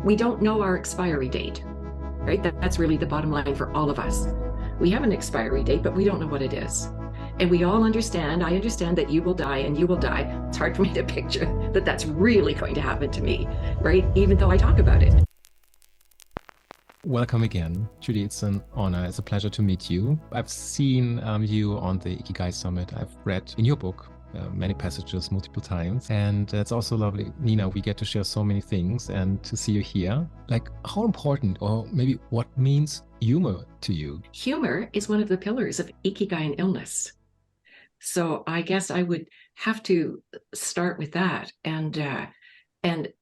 We don't know our expiry date, right? That's really the bottom line for all of us. We have an expiry date, but we don't know what it is. And we all understand, I understand that you will die and you will die. It's hard for me to picture that that's really going to happen to me, right? Even though I talk about it. Welcome again, Trudy. It's an honor. It's a pleasure to meet you. I've seen you on the Ikigai Summit. I've read in your book many passages multiple times. And it's also lovely, Nina, we get to share so many things and to see you here. Like, how important, or maybe what means humor to you? Humor is one of the pillars of Ikigai and illness. So I guess I would have to start with that. And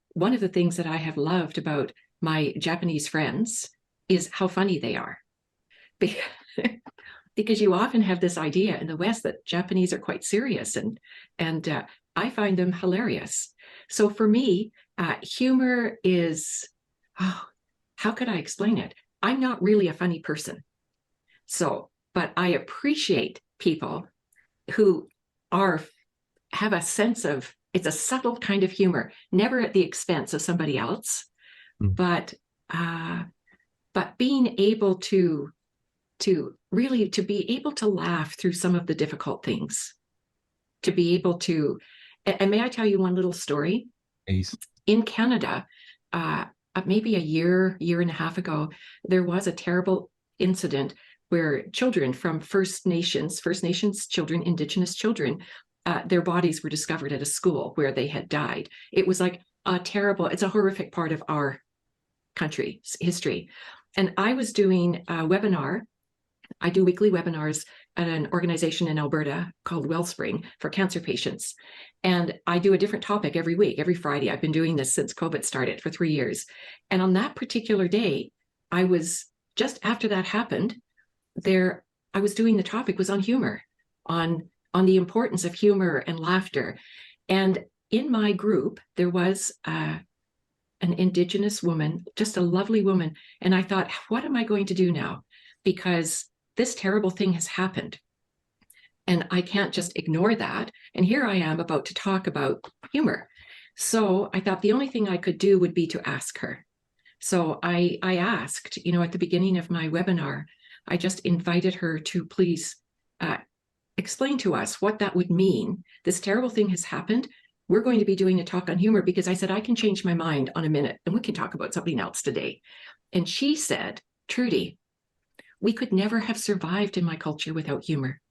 one of the things that I have loved about my Japanese friends is how funny they are. Because you often have this idea in the West that Japanese are quite serious, and I find them hilarious. So for me, humor is, how could I explain it? I'm not really a funny person. But I appreciate people who have a sense of, it's a subtle kind of humor, never at the expense of somebody else, but being able to be able to laugh through some of the difficult things, to be able to, and may I tell you one little story? Please. In Canada, maybe a year and a half ago, there was a terrible incident where children from First Nations children, Indigenous children, their bodies were discovered at a school where they had died. It was like it's a horrific part of our country's history. And I was doing a webinar. I do weekly webinars at an organization in Alberta called Wellspring for cancer patients. And I do a different topic every week, every Friday. I've been doing this since COVID started for 3 years. And on that particular day, I was, just after that happened, I was doing, the topic was on humor, on the importance of humor and laughter. And in my group, there was an Indigenous woman, just a lovely woman. And I thought, what am I going to do now? Because this terrible thing has happened. And I can't just ignore that. And here I am about to talk about humor. So I thought the only thing I could do would be to ask her. So I asked, at the beginning of my webinar, I just invited her to please explain to us what that would mean. This terrible thing has happened. We're going to be doing a talk on humor, because I said, I can change my mind on a minute and we can talk about something else today. And she said, Trudy, we could never have survived in my culture without humor.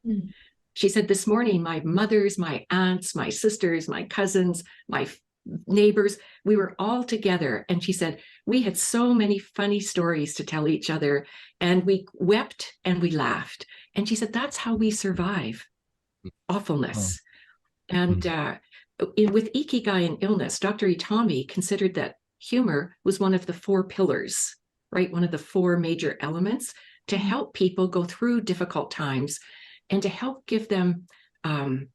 Mm. She said, this morning, my mothers, my aunts, my sisters, my cousins, my neighbors, we were all together. And she said, we had so many funny stories to tell each other, and we wept and we laughed. And she said, that's how we survive awfulness. Oh. And with Ikigai and illness, Dr. Itami considered that humor was one of the 4 pillars, right? One of the 4 major elements to help people go through difficult times and to help give them, in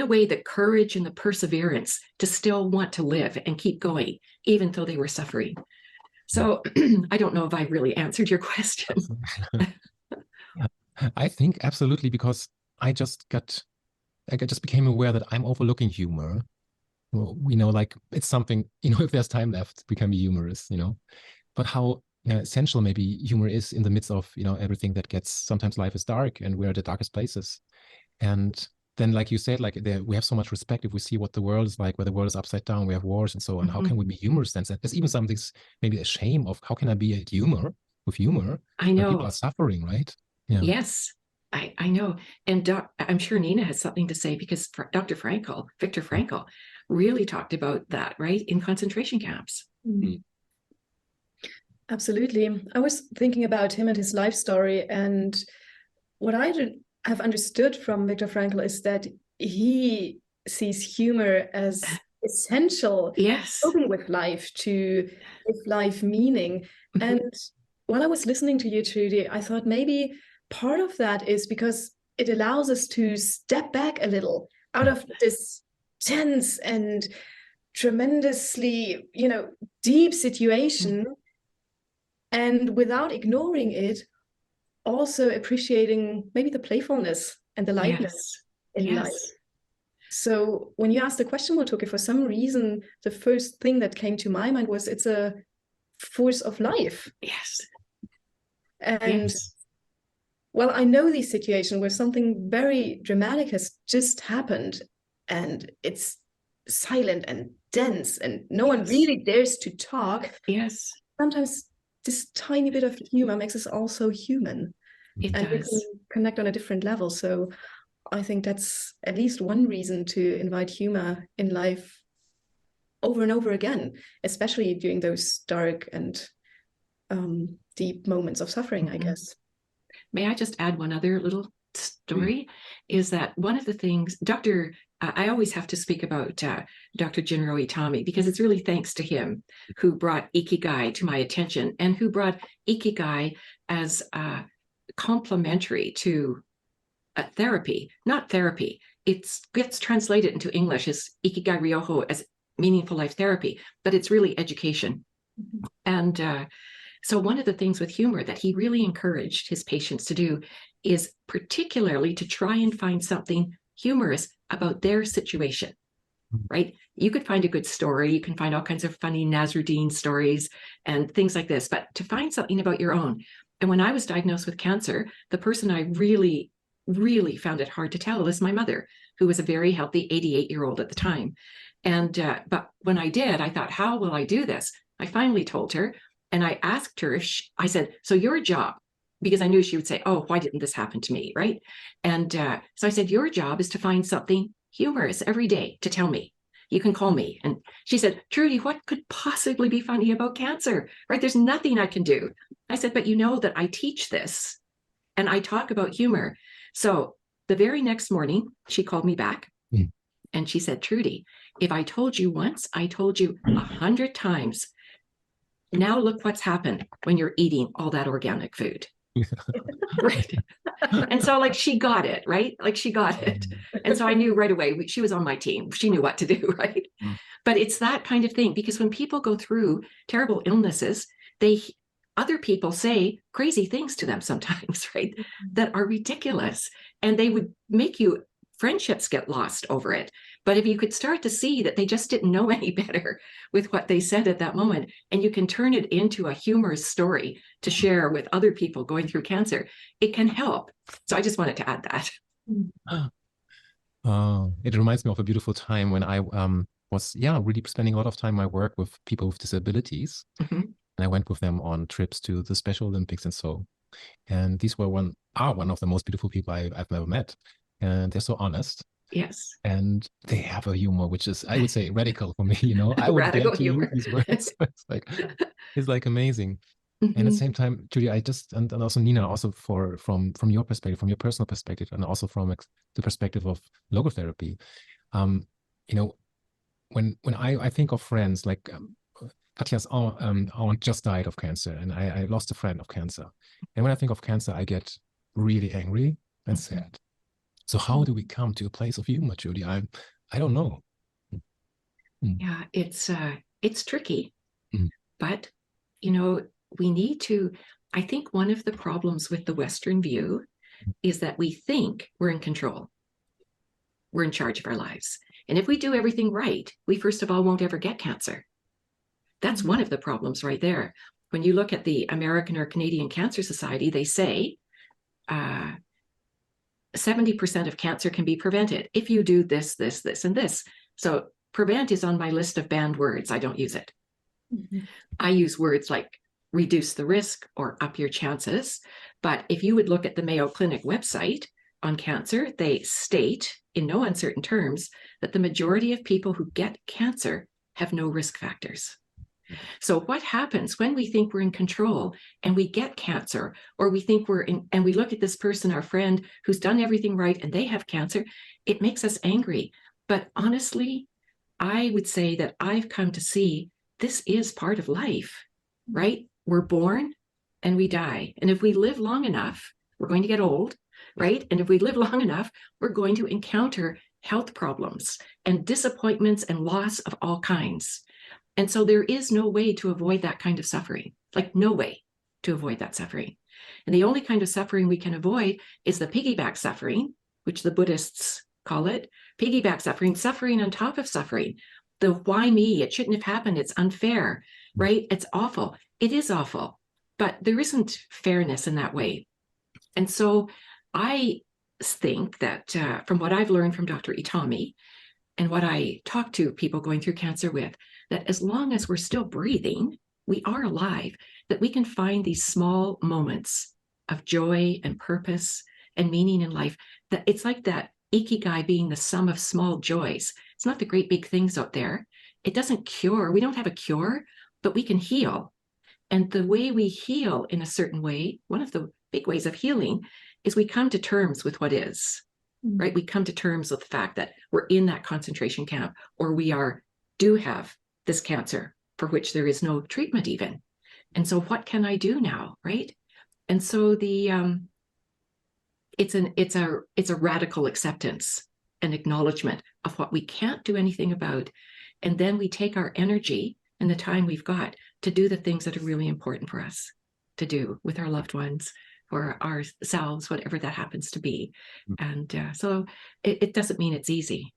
a way, the courage and the perseverance to still want to live and keep going, even though they were suffering. So I don't know if I really answered your question. I think absolutely, because I just became aware that I'm overlooking humor. Well, like it's something, if there's time left, we can be humorous, but how essential maybe humor is in the midst of, everything that gets, sometimes life is dark and we're at the darkest places. And then, like you said, we have so much respect if we see what the world is like, where the world is upside down, we have wars and so on. Mm-hmm. How can we be humorous then? There's even something, maybe a shame of, how can I be with humor? I know. When people are suffering, right? Yeah. Yes, I know. And I'm sure Nina has something to say, because Viktor Frankl really talked about that, right? In concentration camps. Mm-hmm. Absolutely. I was thinking about him and his life story, and what I have understood from Viktor Frankl is that he sees humor as essential, yes, coping with life, to give life meaning. Mm-hmm. And while I was listening to you, Trudy, I thought maybe part of that is because it allows us to step back a little out of this tense and tremendously, deep situation. Mm-hmm. And without ignoring it, also appreciating maybe the playfulness and the lightness in life. So when you asked the question, Montag, for some reason, the first thing that came to my mind was it's a force of life. Yes. And Yes. well, I know these situations where something very dramatic has just happened and it's silent and dense and no one really dares to talk. Yes. Sometimes this tiny bit of humor makes us also human. It And we does. can connect on a different level. So I think that's at least one reason to invite humor in life over and over again, especially during those dark and deep moments of suffering, I guess. May I just add one other little story? Is that one of the things, I always have to speak about Dr. Jinro Itami, because it's really thanks to him who brought Ikigai to my attention and who brought Ikigai as complementary to therapy, not therapy. It gets translated into English as Ikigai Ryoho, as meaningful life therapy, but it's really education. And so one of the things with humor that he really encouraged his patients to do is particularly to try and find something humorous about their situation, right? You could find a good story. You can find all kinds of funny Nasruddin stories and things like this, but to find something about your own. And when I was diagnosed with cancer, the person I really, really found it hard to tell is my mother, who was a very healthy 88-year-old at the time. And but when I did, I thought, how will I do this? I finally told her, and I asked her, I said, so your job, because I knew she would say, oh, why didn't this happen to me, right? And so I said, your job is to find something humorous every day to tell me. You can call me. And she said, Trudy, what could possibly be funny about cancer, right? There's nothing I can do. I said, but you know that I teach this and I talk about humor. So the very next morning, she called me back and she said, Trudy, if I told you once, I told you 100 times. Now look what's happened when you're eating all that organic food. Right. And so like she got it, right? Like she got it. And so I knew right away, she was on my team. She knew what to do, right? But it's that kind of thing, because when people go through terrible illnesses, other people say crazy things to them sometimes, right? That are ridiculous. And they would make friendships get lost over it. But if you could start to see that they just didn't know any better with what they said at that moment, and you can turn it into a humorous story to share with other people going through cancer, it can help. So I just wanted to add that. It reminds me of a beautiful time when I was really spending a lot of time in my work with people with disabilities. And I went with them on trips to the Special Olympics and so. And these were one of the most beautiful people I've ever met. And they're so honest. Yes. And they have a humor, which is, I would say, radical for me, you know. I would dare to use these words. It's like amazing. And at the same time, Judy, and also Nina, also from your perspective, from your personal perspective, and also from the perspective of logotherapy, you know, when I think of friends like Katja's aunt just died of cancer, and I lost a friend of cancer. And when I think of cancer, I get really angry and sad. So how do we come to a place of humor, Judy? I don't know. Yeah, it's tricky, but you know, we need to. I think one of the problems with the Western view is that we think we're in control. We're in charge of our lives, and if we do everything right, we first of all won't ever get cancer. That's one of the problems right there. When you look at the American or Canadian Cancer Society, they say 70% of cancer can be prevented if you do this, this, this, and this. So prevent is on my list of banned words. I don't use it. I use words like reduce the risk or up your chances. But if you would look at the Mayo Clinic website on cancer, they state in no uncertain terms that the majority of people who get cancer have no risk factors. So what happens when we think we're in control and we get cancer, or we think and we look at this person, our friend, who's done everything right and they have cancer, it makes us angry. But honestly, I would say that I've come to see this is part of life, right? We're born and we die. And if we live long enough, we're going to get old, right? And if we live long enough, we're going to encounter health problems and disappointments and loss of all kinds. And so there is no way to avoid that kind of suffering, like no way to avoid that suffering. And the only kind of suffering we can avoid is the piggyback suffering, which the Buddhists call it, piggyback suffering, suffering on top of suffering. The why me, it shouldn't have happened, it's unfair, right? It's awful. It is awful, but there isn't fairness in that way. And so I think that from what I've learned from Dr. Itami and what I talk to people going through cancer with, that as long as we're still breathing, we are alive, that we can find these small moments of joy and purpose and meaning in life. That it's like that ikigai being the sum of small joys. It's not the great big things out there. It doesn't cure. We don't have a cure, but we can heal. And the way we heal in a certain way, one of the big ways of healing, is we come to terms with what is, right? We come to terms with the fact that we're in that concentration camp, or we do have this cancer for which there is no treatment even. And so what can I do now, right? And so it's a radical acceptance and acknowledgement of what we can't do anything about. And then we take our energy and the time we've got to do the things that are really important for us to do with our loved ones, for ourselves, whatever that happens to be. And so it doesn't mean it's easy.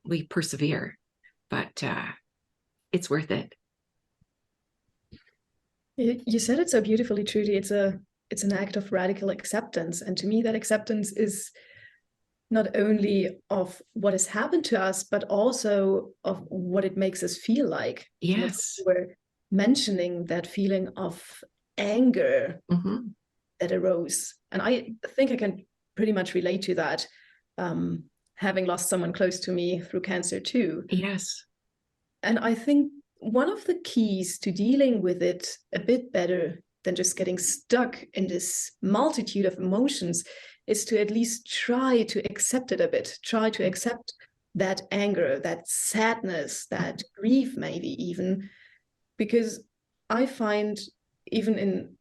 We persevere, but it's worth it. You said it so beautifully, Trudy. It's an act of radical acceptance. And to me, that acceptance is not only of what has happened to us, but also of what it makes us feel like. Yes. We're mentioning that feeling of anger that arose. And I think I can pretty much relate to that, having lost someone close to me through cancer too. Yes. And I think one of the keys to dealing with it a bit better than just getting stuck in this multitude of emotions is to at least try to accept it a bit, try to accept that anger, that sadness, that grief, maybe even, because I find even in,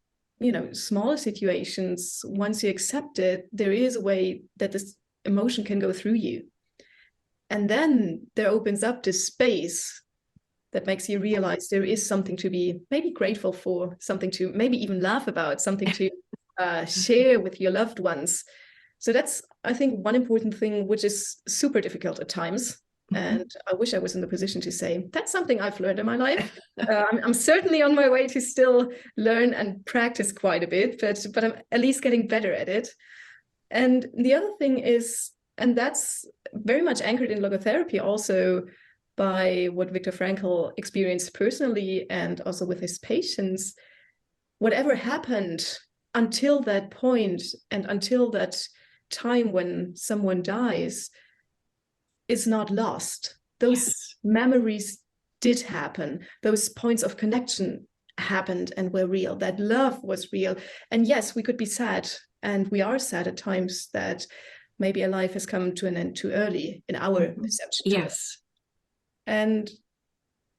smaller situations, once you accept it, there is a way that this emotion can go through you. And then there opens up this space that makes you realize there is something to be maybe grateful for, something to maybe even laugh about, something to share with your loved ones. So that's, I think, one important thing, which is super difficult at times. And I wish I was in the position to say, that's something I've learned in my life. I'm certainly on my way to still learn and practice quite a bit, but I'm at least getting better at it. And the other thing is, and that's very much anchored in logotherapy also, by what Viktor Frankl experienced personally and also with his patients, whatever happened until that point and until that time when someone dies is not lost. Those memories did happen. Those points of connection happened and were real. That love was real. And yes, we could be sad, and we are sad at times that maybe a life has come to an end too early in our perception. Yes. And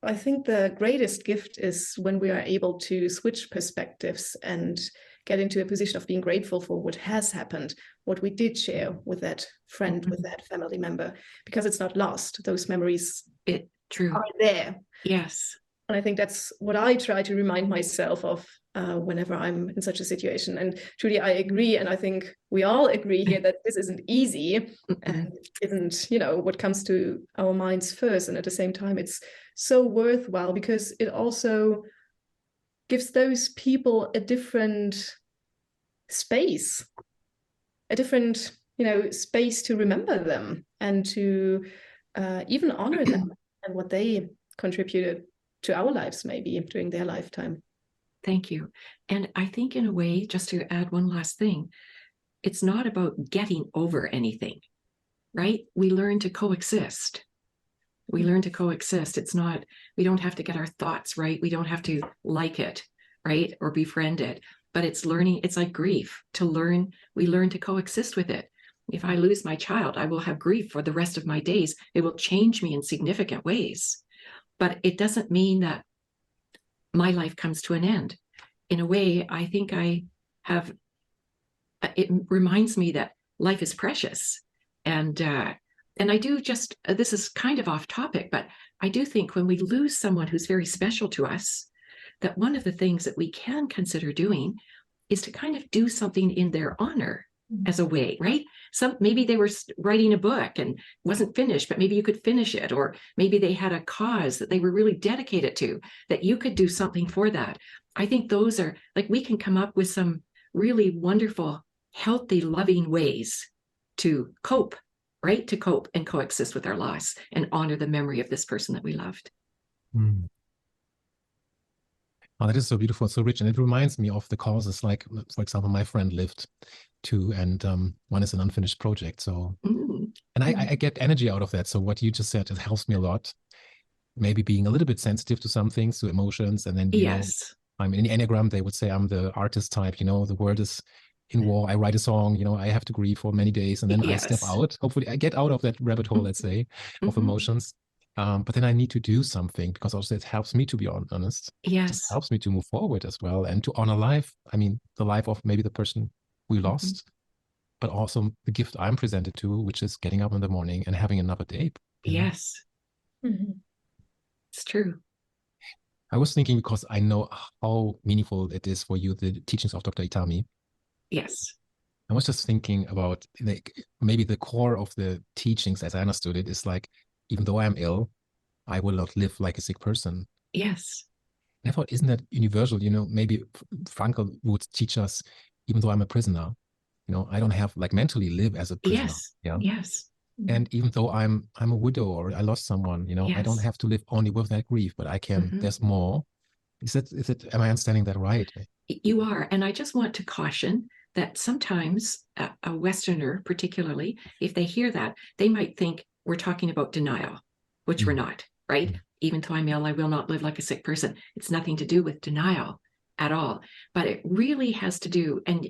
I think the greatest gift is when we are able to switch perspectives and get into a position of being grateful for what has happened, what we did share with that friend, with that family member, because it's not lost. Those memories are there. Yes. And I think that's what I try to remind myself of whenever I'm in such a situation. And Trudy, I agree. And I think we all agree here that this isn't easy and isn't, what comes to our minds first. And at the same time, it's so worthwhile because it also gives those people a different space, a different, space to remember them and to even honor them and what they contributed to our lives, maybe during their lifetime. Thank you. And I think in a way, just to add one last thing, it's not about getting over anything, right? We learn to coexist. We learn to coexist. It's not, we don't have to get our thoughts right. We don't have to like it, right? Or befriend it. But it's learning, it's like grief. We learn to coexist with it. If I lose my child, I will have grief for the rest of my days. It will change me in significant ways. But it doesn't mean that my life comes to an end. In a way, I think it reminds me that life is precious. And I do this is kind of off topic, but I do think when we lose someone who's very special to us, that one of the things that we can consider doing is to kind of do something in their honor, as a way, right? Maybe they were writing a book and wasn't finished, but maybe you could finish it. Or maybe they had a cause that they were really dedicated to, that you could do something for that. I think those are, like, we can come up with some really wonderful, healthy, loving ways to cope, right? To cope and coexist with our loss and honor the memory of this person that we loved. Mm. Oh, that is so beautiful, so rich. And it reminds me of the causes, like, for example, my friend lived two, and one is an unfinished project. So, and I get energy out of that. So what you just said, it helps me a lot. Maybe being a little bit sensitive to some things, to emotions. And then, you know, I'm in the Enneagram, they would say I'm the artist type, you know, the world is in war. I write a song, you know, I have to grieve for many days, and then I step out. Hopefully I get out of that rabbit hole, let's say, of emotions. But then I need to do something, because also it helps me to be honest. Yes. It just helps me to move forward as well, and to honor life. I mean, the life of maybe the person we lost, but also the gift I'm presented to, which is getting up in the morning and having another day. Yes. It's true. I was thinking, because I know how meaningful it is for you, the teachings of Dr. Itami. Yes. I was just thinking about, like, maybe the core of the teachings, as I understood it, is like, even though I'm ill, I will not live like a sick person. Yes. And I thought, isn't that universal? You know, maybe Frankl would teach us, even though I'm a prisoner, you know, I don't have, like, mentally live as a prisoner. Yes. Yeah. Yes. And even though I'm a widow, or I lost someone, you know, I don't have to live only with that grief, but I can, there's more. Am I understanding that right? You are. And I just want to caution that sometimes a Westerner, particularly, if they hear that, they might think we're talking about denial, which we're not, right? Even though I'm ill, I will not live like a sick person. It's nothing to do with denial at all. But it really has to do, and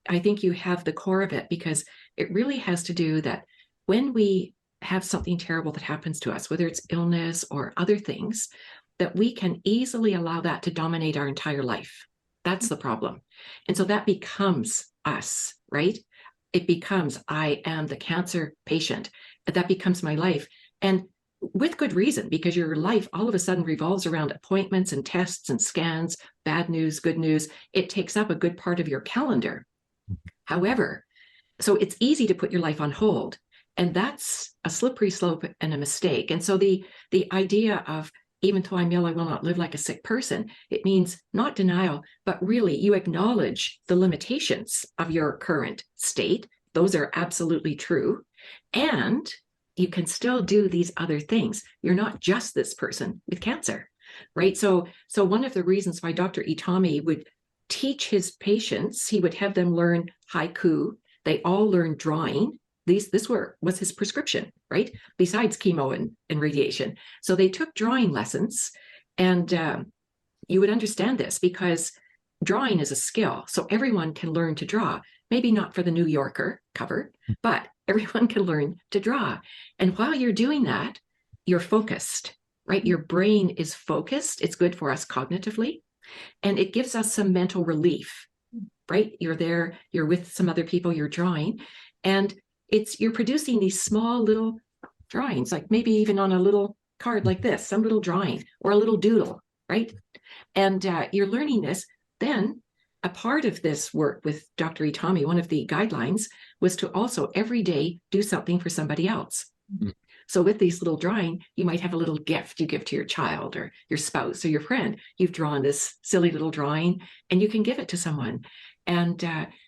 I think you have the core of it, because it really has to do that when we have something terrible that happens to us, whether it's illness or other things, that we can easily allow that to dominate our entire life. That's the problem. And so that becomes us, right? It becomes, I am the cancer patient. That becomes my life. And with good reason, because your life all of a sudden revolves around appointments and tests and scans, bad news, good news. It takes up a good part of your calendar. However, so it's easy to put your life on hold. And that's a slippery slope and a mistake. And so the idea of, even though I'm ill, I will not live like a sick person, it means not denial, but really you acknowledge the limitations of your current state. Those are absolutely true. And you can still do these other things. You're not just this person with cancer, right? So one of the reasons why Dr. Itami would teach his patients, he would have them learn haiku. They all learn drawing. This was his prescription, right? Besides chemo and radiation. So they took drawing lessons, and you would understand this, because drawing is a skill. So everyone can learn to draw, maybe not for the New Yorker cover, but everyone can learn to draw. And while you're doing that, you're focused, right? Your brain is focused. It's good for us cognitively, and it gives us some mental relief, right? You're there, you're with some other people, you're drawing, and you're producing these small little drawings, like maybe even on a little card like this, some little drawing or a little doodle, right? And you're learning this. Then a part of this work with Dr. Itami, one of the guidelines was to also every day do something for somebody else. So with these little drawing, you might have a little gift you give to your child or your spouse or your friend. You've drawn this silly little drawing and you can give it to someone. And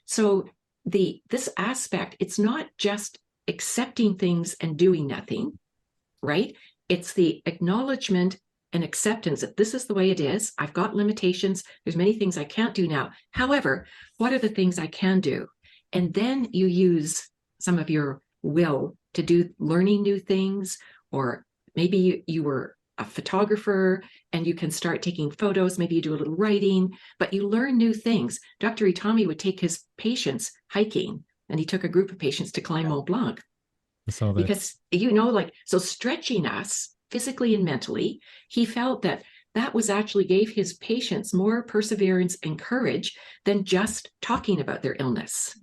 so this aspect, it's not just accepting things and doing nothing, right? It's the acknowledgement and acceptance that this is the way it is. I've got limitations. There's many things I can't do now. However, what are the things I can do? And then you use some of your will to do learning new things, or maybe you were a photographer and you can start taking photos. Maybe you do a little writing, but you learn new things. Dr. Itami would take his patients hiking, and he took a group of patients to climb Mont Blanc. Because, so stretching us physically and mentally, he felt that was actually gave his patients more perseverance and courage than just talking about their illness,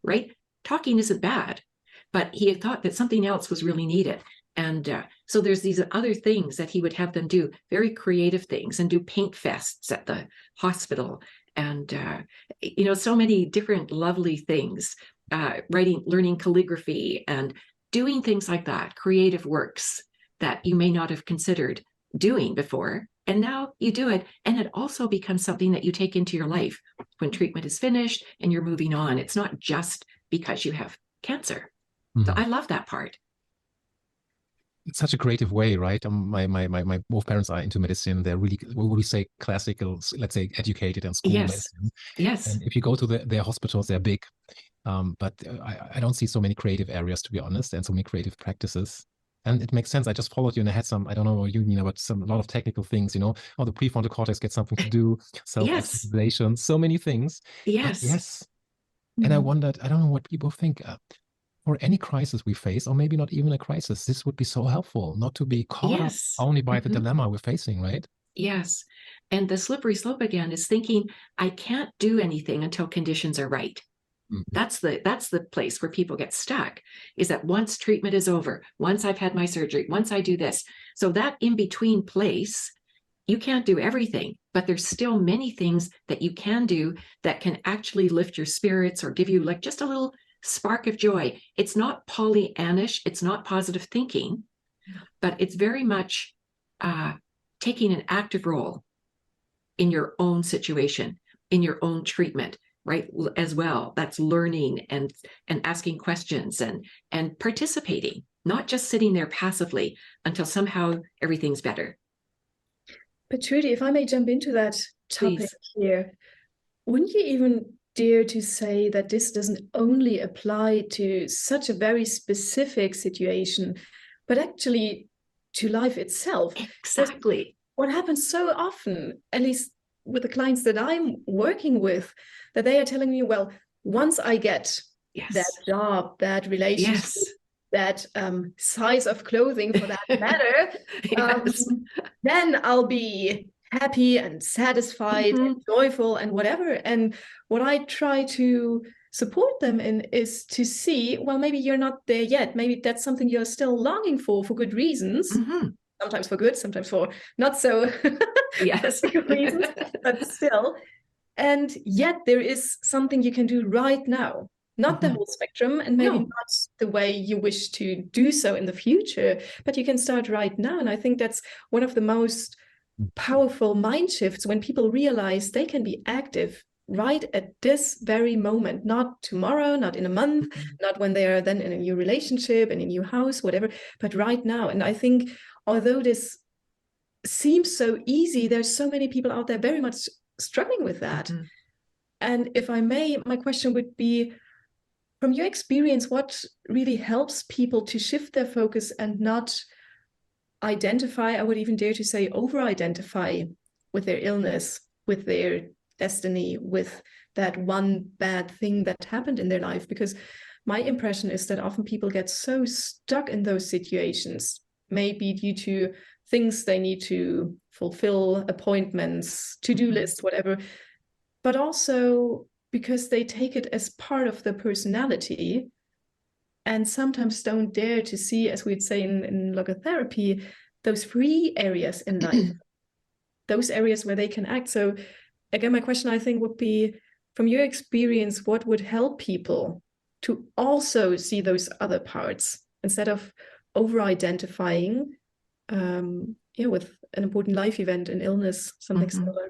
right? Talking isn't bad, but he thought that something else was really needed. And so there's these other things that he would have them do, very creative things, and do paint fests at the hospital and so many different lovely things, learning calligraphy and doing things like that, creative works that you may not have considered doing before. And now you do it, and it also becomes something that you take into your life when treatment is finished and you're moving on. It's not just because you have cancer. So I love that part. It's such a creative way, right? My both parents are into medicine. They're really, what would we say, classical, let's say, educated in school medicine. Yes. And if you go to their hospitals, they're big. But I don't see so many creative areas, to be honest, and so many creative practices. And it makes sense. I just followed you and I had some, I don't know what you know, but a lot of technical things, oh, the prefrontal cortex gets something to do, self-actualization, so many things. Yes. Yes. And I wondered, I don't know what people think. For any crisis we face, or maybe not even a crisis, this would be so helpful, not to be caught up only by the dilemma we're facing, right? Yes. And the slippery slope again is thinking, I can't do anything until conditions are right. That's the place where people get stuck, is that once treatment is over, once I've had my surgery, once I do this. So that in-between place, you can't do everything, but there's still many things that you can do that can actually lift your spirits or give you like just a little spark of joy. It's not Pollyannish, it's not positive thinking, but it's very much taking an active role in your own situation, in your own treatment, right? As well, that's learning and asking questions and participating, not just sitting there passively until somehow everything's better. But Trudy, if I may jump into that topic here, wouldn't you even dare to say that this doesn't only apply to such a very specific situation, but actually to life itself? Exactly. What happens so often, at least with the clients that I'm working with, that they are telling me, well, once I get that job, that relationship, that size of clothing for that matter, then I'll be happy and satisfied and joyful and whatever. And what I try to support them in is to see, well, maybe you're not there yet. Maybe that's something you're still longing for good reasons. Sometimes for good, sometimes for not so good reasons, but still. And yet there is something you can do right now, not the whole spectrum, and maybe not the way you wish to do so in the future, but you can start right now. And I think that's one of the most powerful mind shifts, when people realize they can be active right at this very moment, not tomorrow, not in a month, not when they are then in a new relationship, in a new house, whatever, but right now. And I think although this seems so easy, there's so many people out there very much struggling with that. And if I may, my question would be, from your experience, what really helps people to shift their focus and not identify, I would even dare to say over-identify with their illness, with their destiny, with that one bad thing that happened in their life? Because my impression is that often people get so stuck in those situations, maybe due to things they need to fulfill, appointments, to-do lists, whatever, but also because they take it as part of their personality and sometimes don't dare to see, as we'd say in logotherapy, those free areas in life, those areas where they can act. So again, my question, I think, would be, from your experience, what would help people to also see those other parts instead of over-identifying with an important life event, an illness, something similar?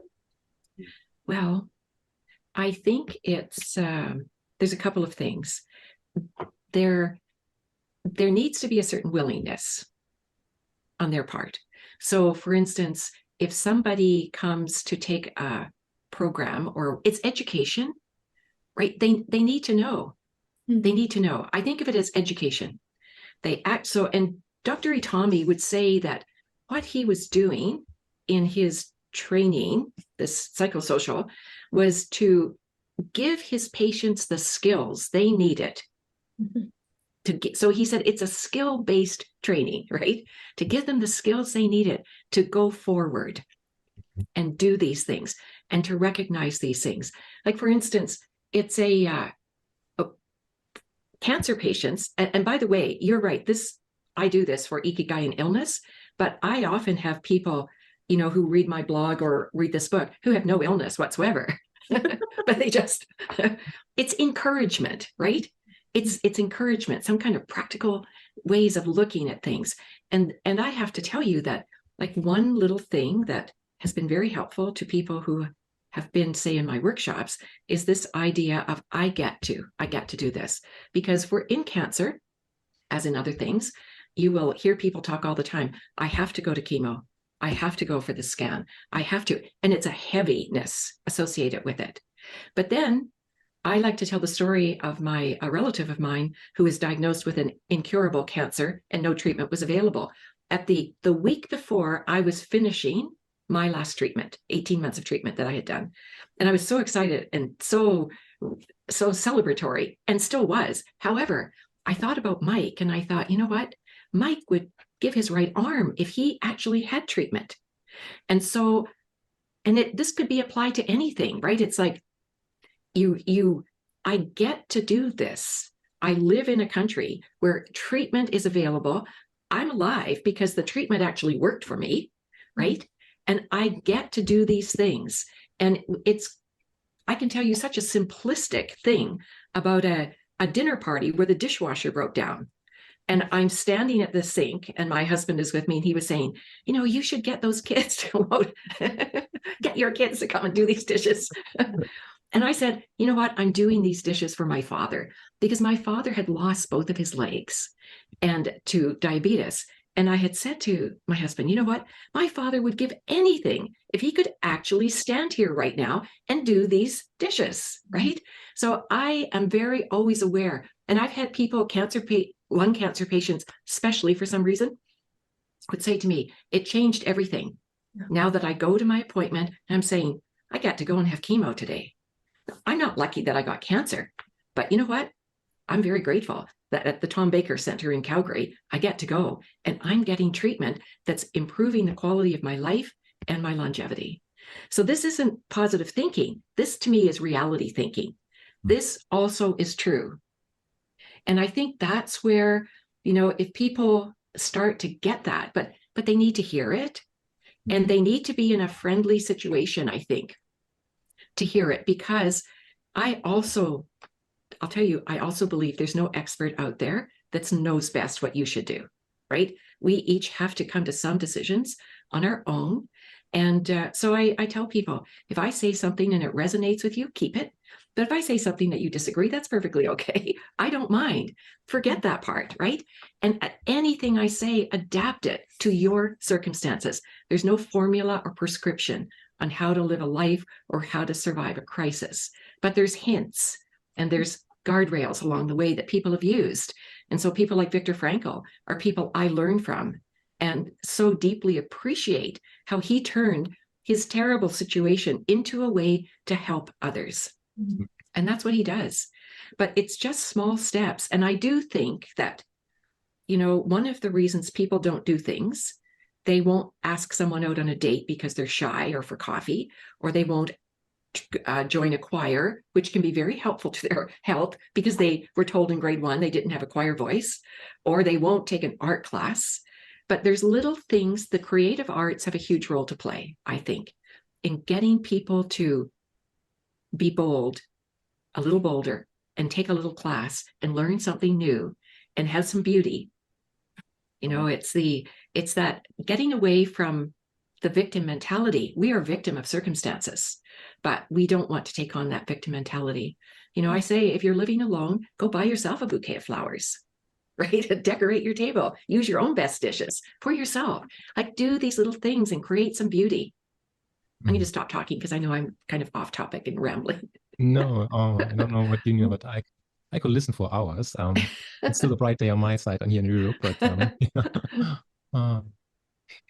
Well, I think it's there's a couple of things. There needs to be a certain willingness on their part. So, for instance, if somebody comes to take a program, or it's education, right? They need to know. They need to know. I think of it as education. They act so, and Dr. Itami would say that what he was doing in his training, this psychosocial, was to give his patients the skills they needed to get. So he said it's a skill-based training, right? To give them the skills they needed to go forward and do these things and to recognize these things. Like, for instance, it's cancer patients. And by the way, you're right. I do this for Ikigai and illness, but I often have people, who read my blog or read this book who have no illness whatsoever. but they just, it's encouragement, right? It's encouragement, some kind of practical ways of looking at things. And I have to tell you that, like, one little thing that has been very helpful to people who have been, say, in my workshops, is this idea of I get to do this. Because we're in cancer, as in other things, you will hear people talk all the time. I have to go to chemo. I have to go for the scan. I have to. And it's a heaviness associated with it. But then I like to tell the story of a relative of mine who was diagnosed with an incurable cancer and no treatment was available. At the week before I was finishing my last treatment, 18 months of treatment that I had done. And I was so excited and so celebratory, and still was. However, I thought about Mike, and I thought, you know what? Mike would give his right arm if he actually had treatment. And so, this could be applied to anything, right? It's like, I get to do this. I live in a country where treatment is available. I'm alive because the treatment actually worked for me, right? And I get to do these things. And I can tell you such a simplistic thing about a dinner party where the dishwasher broke down. And I'm standing at the sink and my husband is with me, and he was saying, you know, you should get those kids to go out, get your kids to come and do these dishes. And I said, you know what? I'm doing these dishes for my father, because my father had lost both of his legs and to diabetes. And I had said to my husband, you know what? My father would give anything if he could actually stand here right now and do these dishes, right? So I am very always aware. And I've had people, lung cancer patients, especially for some reason, would say to me, it changed everything. Now that I go to my appointment, I'm saying, I got to go and have chemo today. I'm not lucky that I got cancer, but you know what? I'm very grateful that at the Tom Baker Center in Calgary, I get to go and I'm getting treatment that's improving the quality of my life and my longevity. So this isn't positive thinking. This to me is reality thinking. This also is true. And I think that's where, you know, if people start to get that, but they need to hear it, and they need to be in a friendly situation, I think, to hear it, because I'll tell you, I also believe there's no expert out there that knows best what you should do, right? We each have to come to some decisions on our own. And so I tell people, if I say something and it resonates with you, keep it. But if I say something that you disagree, that's perfectly okay. I don't mind. Forget that part, right? And anything I say, adapt it to your circumstances. There's no formula or prescription on how to live a life or how to survive a crisis. But there's hints and there's guardrails along the way that people have used. And so people like Viktor Frankl are people I learn from and so deeply appreciate how he turned his terrible situation into a way to help others. Mm-hmm. And that's what he does. But it's just small steps. And I do think that, you know, one of the reasons people don't do things, they won't ask someone out on a date because they're shy or for coffee, or they won't join a choir, which can be very helpful to their health because they were told in grade 1 they didn't have a choir voice, or they won't take an art class. But there's little things. The creative arts have a huge role to play, I think, in getting people to be bold, a little bolder, and take a little class and learn something new and have some beauty. You know, it's that getting away from the victim mentality. We are a victim of circumstances, but we don't want to take on that victim mentality. You know, I say, if you're living alone, go buy yourself a bouquet of flowers, right? Decorate your table, use your own best dishes for yourself. Like, do these little things and create some beauty. I'm going to stop talking because I know I'm kind of off topic and rambling. No, I don't know what you know, but I could listen for hours. It's still a bright day on my side and here in Europe, but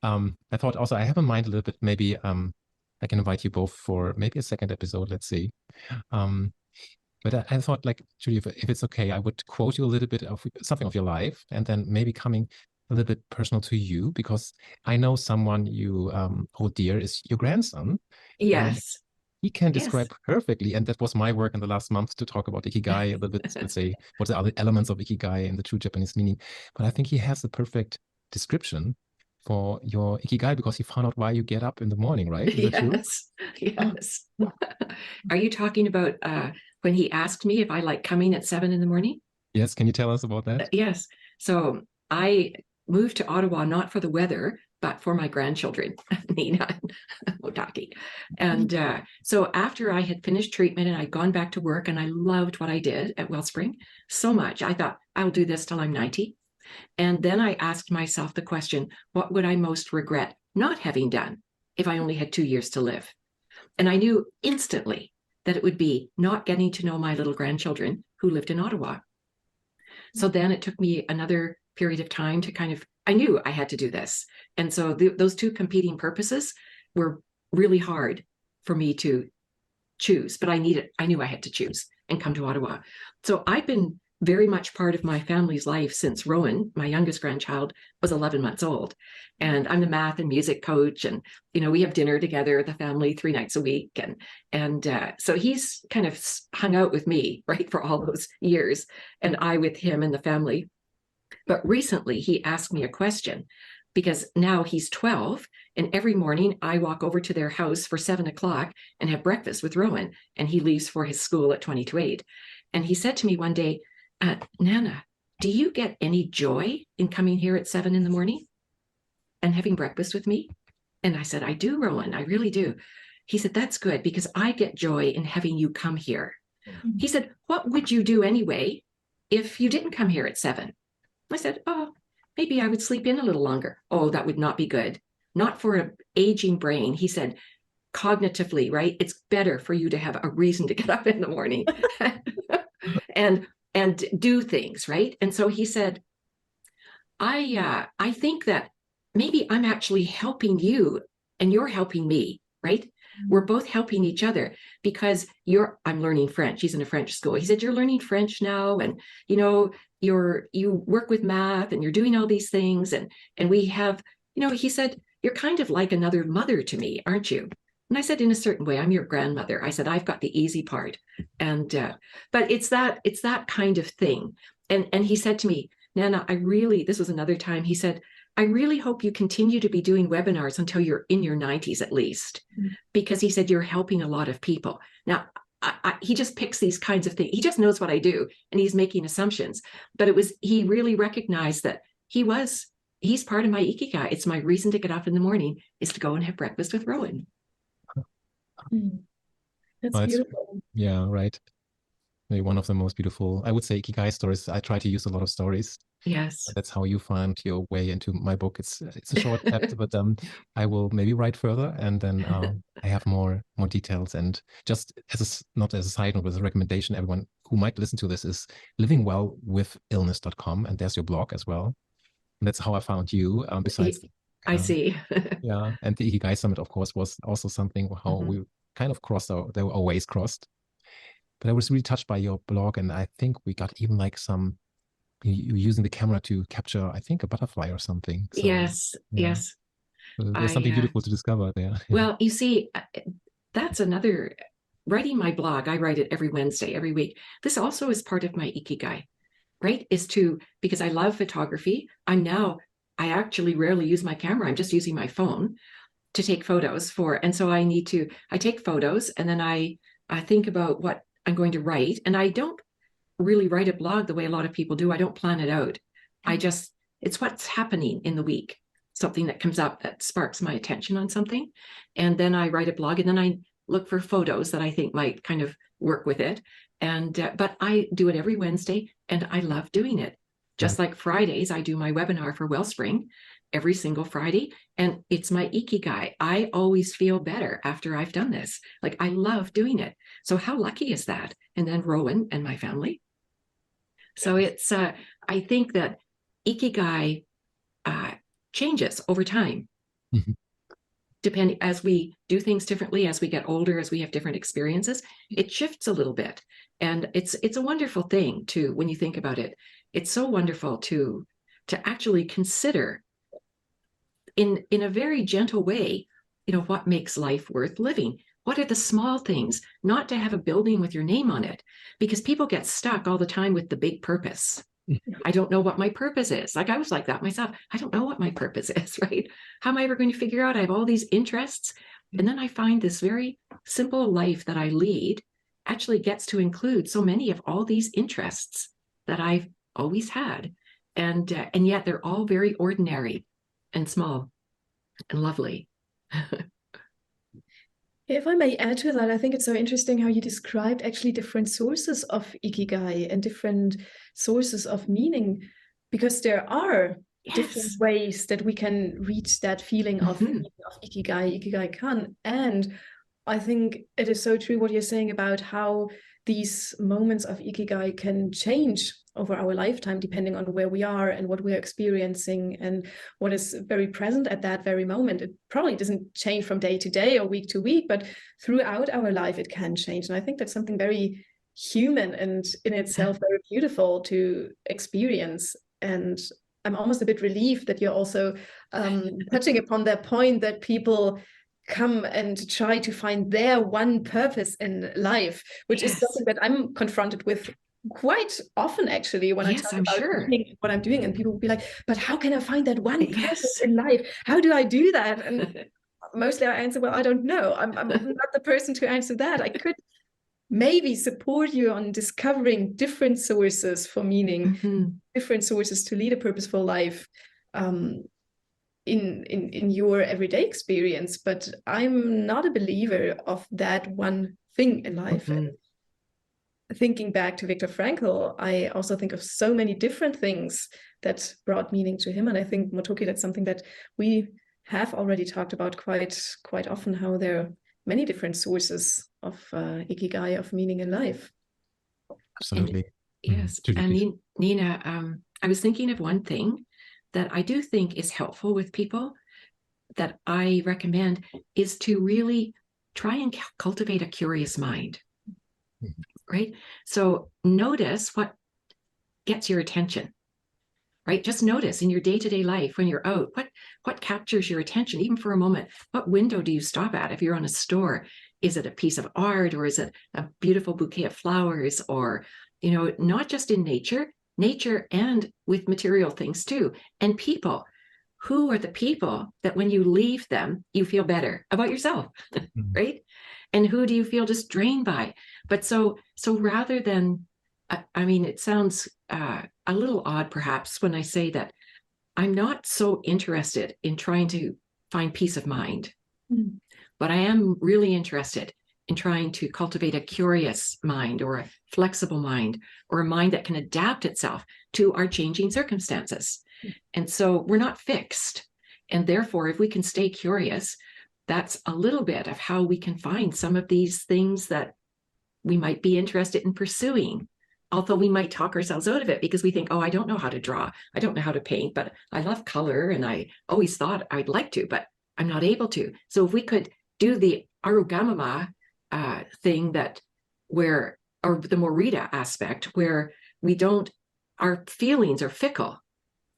I thought also I have in mind a little bit, maybe I can invite you both for maybe a second episode, let's see. But I thought, like, Trudy, if it's okay, I would quote you a little bit of something of your life, and then maybe coming a little bit personal to you, because I know someone you hold dear is your grandson. Yes. He can describe perfectly, and that was my work in the last month to talk about Ikigai a little bit, let's say, what are the elements of Ikigai and the true Japanese meaning. But I think he has the perfect description for your ikigai because you found out why you get up in the morning, right? Is that true? Yes, yes. Are you talking about when he asked me if I like coming at 7 in the morning? Yes, can you tell us about that? Yes. So I moved to Ottawa not for the weather, but for my grandchildren, Nina and Montag. And so after I had finished treatment and I'd gone back to work and I loved what I did at Wellspring so much, I thought, I'll do this till I'm 90. And then I asked myself the question, what would I most regret not having done if I only had 2 years to live? And I knew instantly that it would be not getting to know my little grandchildren who lived in Ottawa. So then it took me another period of time to I knew I had to do this. And so those two competing purposes were really hard for me to choose, but I knew I had to choose and come to Ottawa. So I've been very much part of my family's life since Rowan, my youngest grandchild, was 11 months old. And I'm the math and music coach. And, we have dinner together, the family, 3 nights a week. And so he's kind of hung out with me, right, for all those years, and I with him and the family. But recently he asked me a question because now he's 12 and every morning I walk over to their house for 7 o'clock and have breakfast with Rowan, and he leaves for his school at 20 to 8. And he said to me one day, Nana, do you get any joy in coming here at 7 in the morning and having breakfast with me? And I said, I do, Rowan, I really do. He said, that's good because I get joy in having you come here. Mm-hmm. He said, what would you do anyway if you didn't come here at 7? I said, oh, maybe I would sleep in a little longer. Oh, that would not be good. Not for an aging brain. He said, cognitively, right? It's better for you to have a reason to get up in the morning and do things, right? And so he said, I think that maybe I'm actually helping you and you're helping me, right? We're both helping each other because I'm learning French. He's in a French school. He said, you're learning French now. And, you work with math and you're doing all these things. And we have, he said, you're kind of like another mother to me, aren't you? And I said, in a certain way, I'm your grandmother. I said, I've got the easy part. And, but it's that kind of thing. And he said to me, Nana, this was another time, he said, I really hope you continue to be doing webinars until you're in your 90s at least, because he said, you're helping a lot of people. Now, he just picks these kinds of things. He just knows what I do and he's making assumptions, but he really recognized that he's part of my ikigai. It's my reason to get up in the morning is to go and have breakfast with Rowan. That's beautiful. Yeah, right. Maybe one of the most beautiful, I would say, ikigai stories. I try to use a lot of stories. Yes. That's how you find your way into my book. It's a short chapter, but I will maybe write further, and then I have more details. And just not as a side note, but as a recommendation, everyone who might listen to this is livingwellwithillness.com, and there's your blog as well. And that's how I found you. Besides, I see. Yeah, and the Ikigai Summit, of course, was also something how we kind of crossed our ways crossed. But I was really touched by your blog, and I think we got even like you using the camera to capture, I think, a butterfly or something. So, yes. Yes. So there's something beautiful to discover there. Well, you see, that's another, writing my blog, I write it every Wednesday, every week. This also is part of my Ikigai, right? Because I love photography. I actually rarely use my camera. I'm just using my phone to take photos and so I take photos and then I think about what I'm going to write. And I don't really write a blog the way a lot of people do. I don't plan it out. It's what's happening in the week, something that comes up that sparks my attention on something. And then I write a blog and then I look for photos that I think might kind of work with it. And, but I do it every Wednesday and I love doing it. Just like Fridays, I do my webinar for Wellspring every single Friday, and it's my ikigai. I always feel better after I've done this. Like, I love doing it. So how lucky is that? And then Rowan and my family. So it's, I think that ikigai changes over time. Depending, as we do things differently, as we get older, as we have different experiences, it shifts a little bit. And it's a wonderful thing too, when you think about it. It's so wonderful to actually consider in a very gentle way, what makes life worth living? What are the small things? Not to have a building with your name on it, because people get stuck all the time with the big purpose, I don't know what my purpose is. Like I was like that myself. I don't know what my purpose is, right? How am I ever going to figure out? I have all these interests. And then I find this very simple life that I lead actually gets to include so many of all these interests that I've always had. And yet they're all very ordinary and small and lovely. If I may add to that, I think it's so interesting how you described actually different sources of ikigai and different sources of meaning, because there are different ways that we can reach that feeling of ikigai kan. And I think it is so true what you're saying about how these moments of ikigai can change over our lifetime, depending on where we are and what we're experiencing and what is very present at that very moment. It probably doesn't change from day to day or week to week, but throughout our life, it can change. And I think that's something very human and in itself very beautiful to experience. And I'm almost a bit relieved that you're also touching upon that point that people come and try to find their one purpose in life, which is something that I'm confronted with quite often, actually, when I talk about what I'm doing, and people will be like, but how can I find that one purpose in life? How do I do that? And mostly I answer, well, I don't know. I'm not the person to answer that. I could maybe support you on discovering different sources for meaning, different sources to lead a purposeful life in your everyday experience, but I'm not a believer of that one thing in life. And thinking back to Viktor Frankl, I also think of so many different things that brought meaning to him. And I think, Motoki, that's something that we have already talked about quite often, how there are many different sources of ikigai, of meaning in life. Absolutely. Yes. And Nina, I was thinking of one thing that I do think is helpful with people that I recommend is to really try and cultivate a curious mind, right? So notice what gets your attention, right? Just notice in your day-to-day life when you're out, what captures your attention, even for a moment. What window do you stop at if you're on a store? Is it a piece of art, or is it a beautiful bouquet of flowers? Or, you know, not just in nature and with material things too, and people. Who are the people that when you leave them, you feel better about yourself, right? And who do you feel just drained by? But so rather than, I mean, it sounds a little odd perhaps when I say that I'm not so interested in trying to find peace of mind, but I am really interested in trying to cultivate a curious mind, or a flexible mind, or a mind that can adapt itself to our changing circumstances. And so we're not fixed. And therefore, if we can stay curious, that's a little bit of how we can find some of these things that we might be interested in pursuing. Although we might talk ourselves out of it because we think, oh, I don't know how to draw. I don't know how to paint, but I love color. And I always thought I'd like to, but I'm not able to. So if we could do the arugamama thing or the morita aspect, where our feelings are fickle.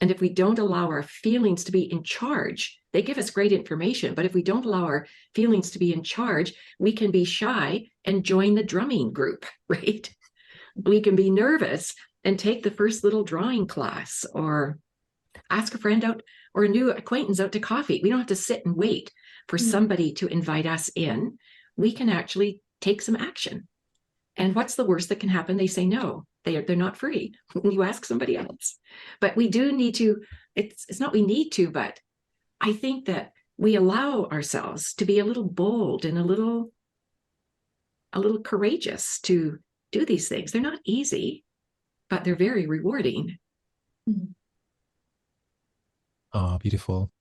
And if we don't allow our feelings to be in charge, they give us great information. But if we don't allow our feelings to be in charge, we can be shy and join the drumming group, right? We can be nervous and take the first little drawing class, or ask a friend out or a new acquaintance out to coffee. We don't have to sit and wait for somebody to invite us in. We can actually take some action. And what's the worst that can happen? They say no. They're not free. You ask somebody else. But we do need to, it's not we need to, but I think that we allow ourselves to be a little bold and a little courageous to do these things. They're not easy, but they're very rewarding. Oh, beautiful.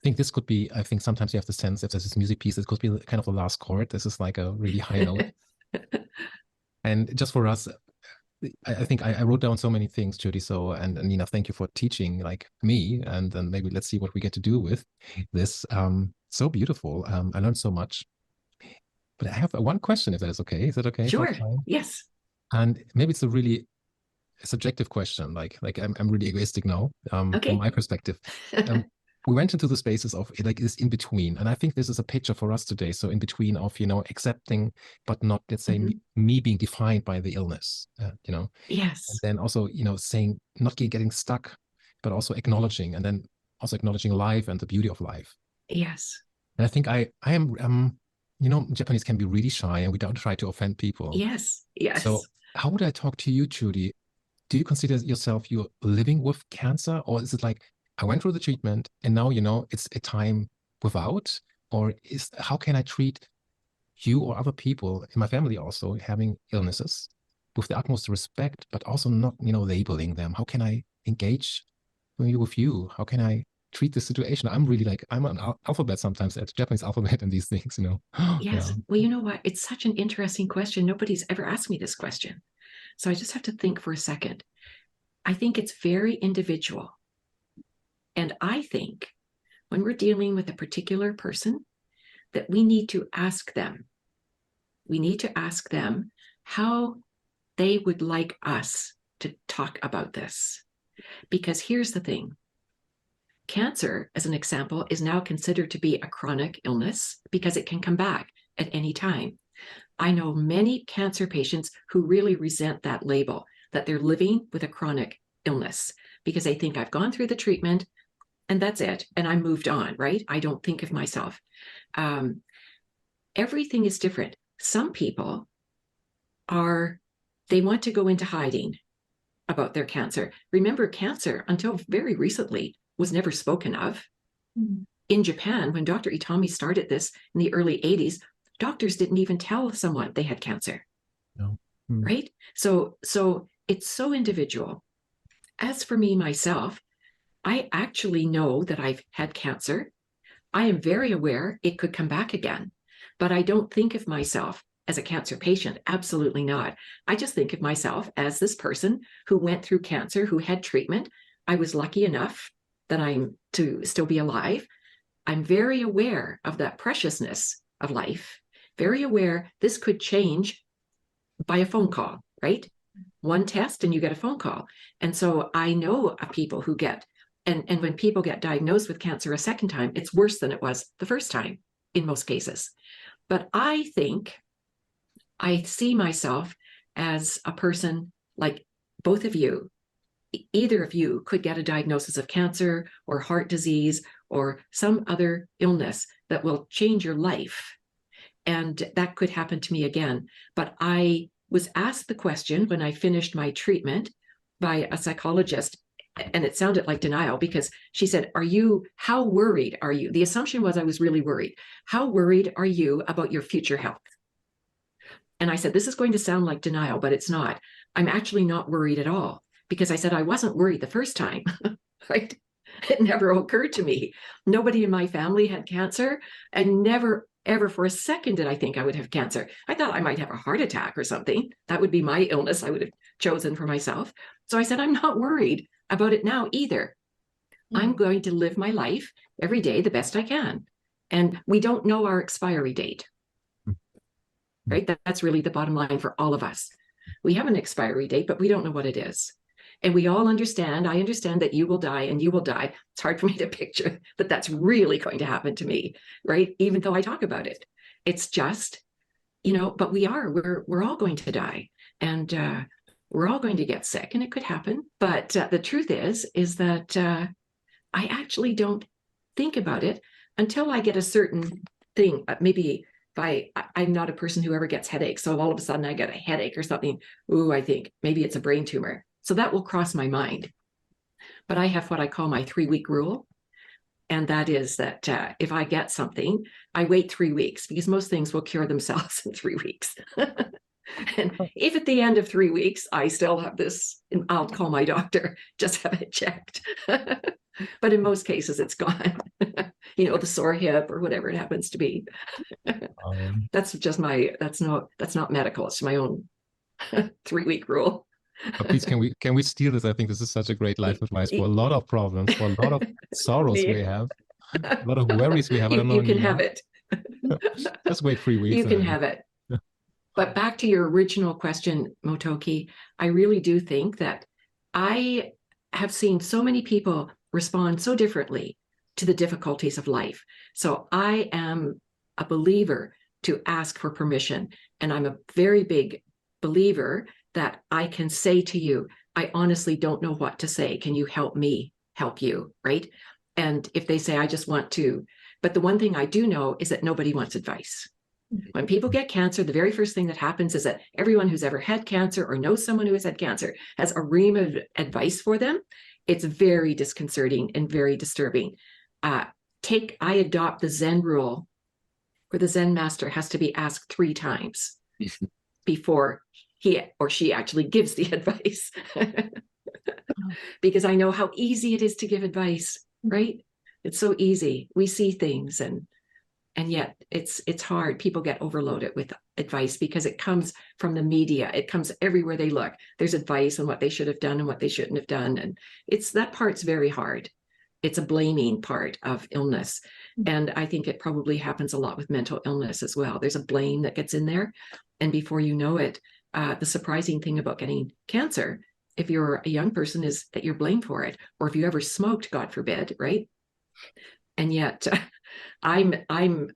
I think sometimes you have the sense, if there's this music piece, it could be kind of the last chord. This is like a really high note. And just for us, I think I wrote down so many things, Trudy. So, and Nina, thank you for teaching like me, and then maybe let's see what we get to do with this. So beautiful. I learned so much. But I have one question, if that is okay. Is that okay? Sure. Yes. And maybe it's a really subjective question. Like I'm really egoistic now, Okay. from my perspective. we went into the spaces of like this in between. And I think this is a picture for us today. So in between of, accepting, but not, let's say, me being defined by the illness, And Yes. then also, saying, not getting stuck, but also acknowledging, and then also acknowledging life and the beauty of life. Yes. And I think I am, Japanese can be really shy and we don't try to offend people. Yes. Yes. So how would I talk to you, Trudy? Do you consider yourself you're living with cancer, or is it like, I went through the treatment and now, it's a time without? Or how can I treat you or other people in my family also having illnesses with the utmost respect, but also not, labeling them? How can I engage with you? How can I treat the situation? I'm really like, I'm an alphabet sometimes, at Japanese alphabet and these things, Yes. Yeah. Well, you know what? It's such an interesting question. Nobody's ever asked me this question. So I just have to think for a second. I think it's very individual. And I think when we're dealing with a particular person, that we need to ask them how they would like us to talk about this. Because here's the thing. Cancer, as an example, is now considered to be a chronic illness because it can come back at any time. I know many cancer patients who really resent that label, that they're living with a chronic illness, because they think I've gone through the treatment and that's it, and I moved on, right? I don't think of myself. Everything is different. Some people they want to go into hiding about their cancer. Remember, cancer, until very recently, was never spoken of. In Japan, when Dr. Itami started this in the early 80s, doctors didn't even tell someone they had cancer. No. Right? So it's so individual. As for me, myself, I actually know that I've had cancer. I am very aware it could come back again, but I don't think of myself as a cancer patient. Absolutely not. I just think of myself as this person who went through cancer, who had treatment. I was lucky enough that I'm to still be alive. I'm very aware of that preciousness of life, very aware this could change by a phone call, right? One test and you get a phone call. And so I know of people who get, and when people get diagnosed with cancer a second time, it's worse than it was the first time in most cases. But I think I see myself as a person like both of you. Either of you could get a diagnosis of cancer or heart disease or some other illness that will change your life. And that could happen to me again. But I was asked the question when I finished my treatment by a psychologist, and it sounded like denial, because she said, how worried are you? The assumption was I was really worried. How worried are you about your future health? And I said, this is going to sound like denial, but it's not. I'm actually not worried at all, because I said I wasn't worried the first time, right? It never occurred to me. Nobody in my family had cancer, and never, ever for a second did I think I would have cancer. I thought I might have a heart attack or something. That would be my illness I would have chosen for myself. So I said, I'm not worried about it now either. I'm going to live my life every day the best I can. And we don't know our expiry date, right? That's really the bottom line for all of us. We have an expiry date, but we don't know what it is. And we all understand, I understand that you will die and you will die. It's hard for me to picture that that's really going to happen to me, right? Even though I talk about it. It's just, but we're all going to die. And we're all going to get sick, and it could happen. But the truth is that I actually don't think about it until I get a certain thing. Maybe I'm not a person who ever gets headaches. So all of a sudden I get a headache or something. Ooh, I think maybe it's a brain tumor. So that will cross my mind. But I have what I call my 3-week rule. And that is that if I get something, I wait 3 weeks, because most things will cure themselves in 3 weeks. And if at the end of 3 weeks, I still have this, I'll call my doctor, just have it checked. But in most cases, it's gone. The sore hip or whatever it happens to be. That's just that's not medical. It's my own 3-week rule. Please, can we steal this? I think this is such a great life advice for a lot of problems, for a lot of sorrows we have, a lot of worries we have. I don't know. You can have it. Just wait 3 weeks. You can have it. But back to your original question, Motoki, I really do think that I have seen so many people respond so differently to the difficulties of life. So I am a believer to ask for permission. And I'm a very big believer that I can say to you, I honestly don't know what to say. Can you help me help you? Right. And if they say, I just want to, but the one thing I do know is that nobody wants advice. When people get cancer, the very first thing that happens is that everyone who's ever had cancer or knows someone who has had cancer has a ream of advice for them. It's very disconcerting and very disturbing. I adopt the Zen rule where the Zen master has to be asked 3 times before he or she actually gives the advice. Because I know how easy it is to give advice, right? It's so easy. We see things and yet it's hard. People get overloaded with advice because it comes from the media. It comes everywhere they look. There's advice on what they should have done and what they shouldn't have done. And that part's very hard. It's a blaming part of illness. And I think it probably happens a lot with mental illness as well. There's a blame that gets in there. And before you know it, the surprising thing about getting cancer, if you're a young person, is that you're blamed for it. Or if you ever smoked, God forbid, right? And yet I'm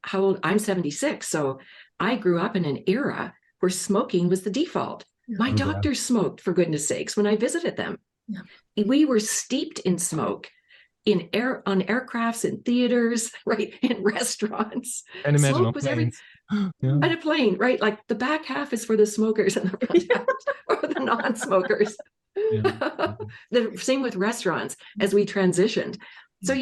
how old? I'm 76. So I grew up in an era where smoking was the default. My doctor smoked, for goodness sakes, when I visited them. Yeah. We were steeped in smoke on aircrafts, in theaters, right, in restaurants. And imagine smoke on was planes. On a plane, right? Like the back half is for the smokers and the front half are the non-smokers. Yeah. The same with restaurants as we transitioned. So,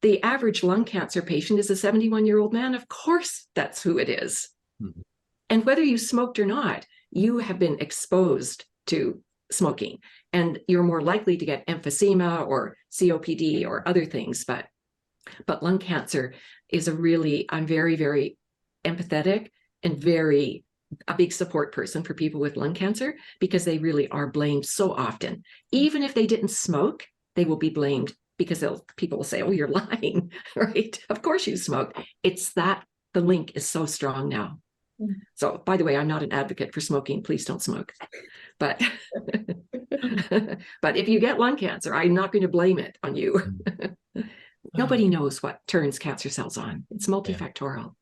the average lung cancer patient is a 71-year-old man. Of course, that's who it is. Mm-hmm. And whether you smoked or not, you have been exposed to smoking, and you're more likely to get emphysema or COPD or other things. But lung cancer is I'm very, very empathetic and a big support person for people with lung cancer, because they really are blamed so often. Even if they didn't smoke, they will be blamed because people will say, oh, you're lying, right? Of course you smoke. It's that the link is so strong now. Mm. So, by the way, I'm not an advocate for smoking. Please don't smoke. But if you get lung cancer, I'm not going to blame it on you. Nobody knows what turns cancer cells on. It's multifactorial,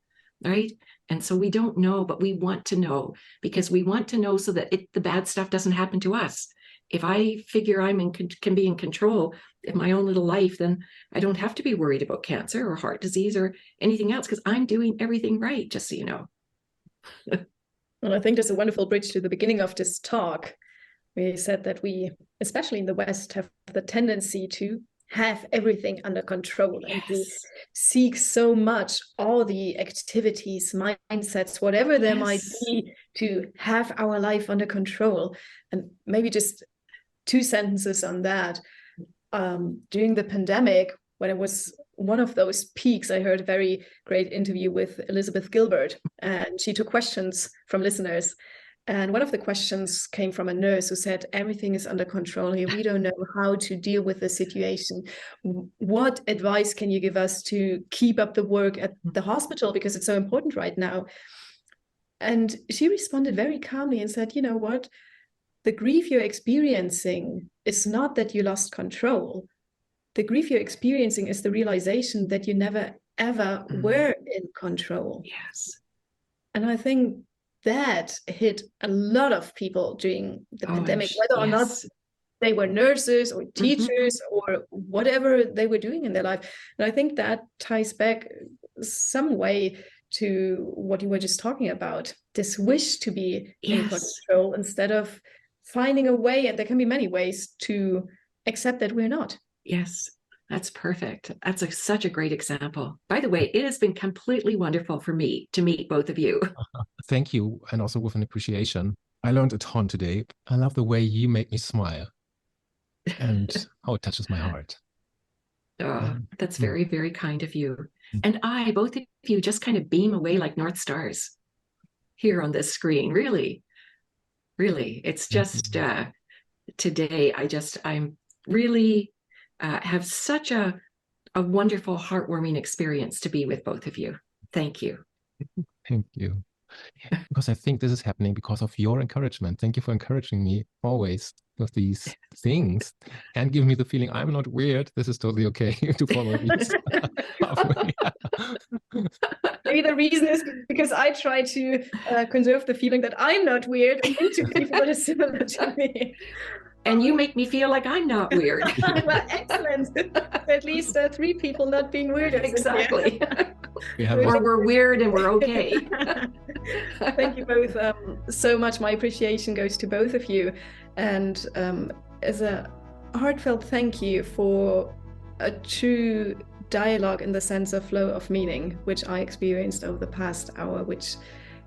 right? And so we don't know, but we want to know, because we want to know so that the bad stuff doesn't happen to us. If I figure can be in control of my own little life, then I don't have to be worried about cancer or heart disease or anything else, because I'm doing everything right, just so you know. Well, I think there's a wonderful bridge to the beginning of this talk. We said that we, especially in the West, have the tendency to have everything under control. Yes. And we seek so much all the activities, mindsets, whatever there might be, to have our life under control. And maybe just 2 sentences on that. During the pandemic, when it was one of those peaks, I heard a very great interview with Elizabeth Gilbert, and she took questions from listeners. And one of the questions came from a nurse who said, everything is under control here. We don't know how to deal with the situation. What advice can you give us to keep up the work at the hospital? Because it's so important right now. And she responded very calmly and said, you know what? The grief you're experiencing is not that you lost control. The grief you're experiencing is the realization that you never, ever were in control. Yes. And I think that hit a lot of people during the pandemic, whether or not they were nurses or teachers or whatever they were doing in their life. And I think that ties back some way to what you were just talking about, this wish to be in control instead of finding a way, and there can be many ways, to accept that we're not. Yes, that's perfect. That's such a great example. By the way, it has been completely wonderful for me to meet both of you. Thank you, and also with an appreciation. I learned a ton today. I love the way you make me smile and how it touches my heart. Oh, that's very, very kind of you. And both of you just kind of beam away like North Stars here on this screen. Really, really. It's just today, I'm really have such a wonderful, heartwarming experience to be with both of you. Thank you. Thank you. because I think this is happening because of your encouragement. Thank you for encouraging me always with these things and giving me the feeling I'm not weird. This is totally okay to follow these halfway. Maybe the reason is because I try to conserve the feeling that I'm not weird and into people that are similar to me. And you make me feel like I'm not weird. Well, excellent. At least 3 people not being weird. Exactly. We Or we're weird and we're okay. Thank you both so much. My appreciation goes to both of you. And as a heartfelt thank you for a true dialogue in the sense of flow of meaning, which I experienced over the past hour, which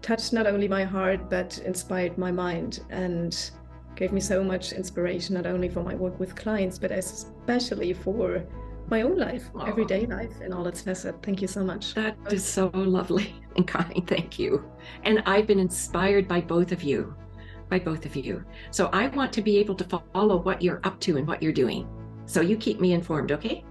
touched not only my heart, but inspired my mind and gave me so much inspiration, not only for my work with clients, but especially for my own life, everyday life in all its facets. Thank you so much. That is so lovely and kind. Thank you. And I've been inspired by both of you, So I want to be able to follow what you're up to and what you're doing. So you keep me informed, okay?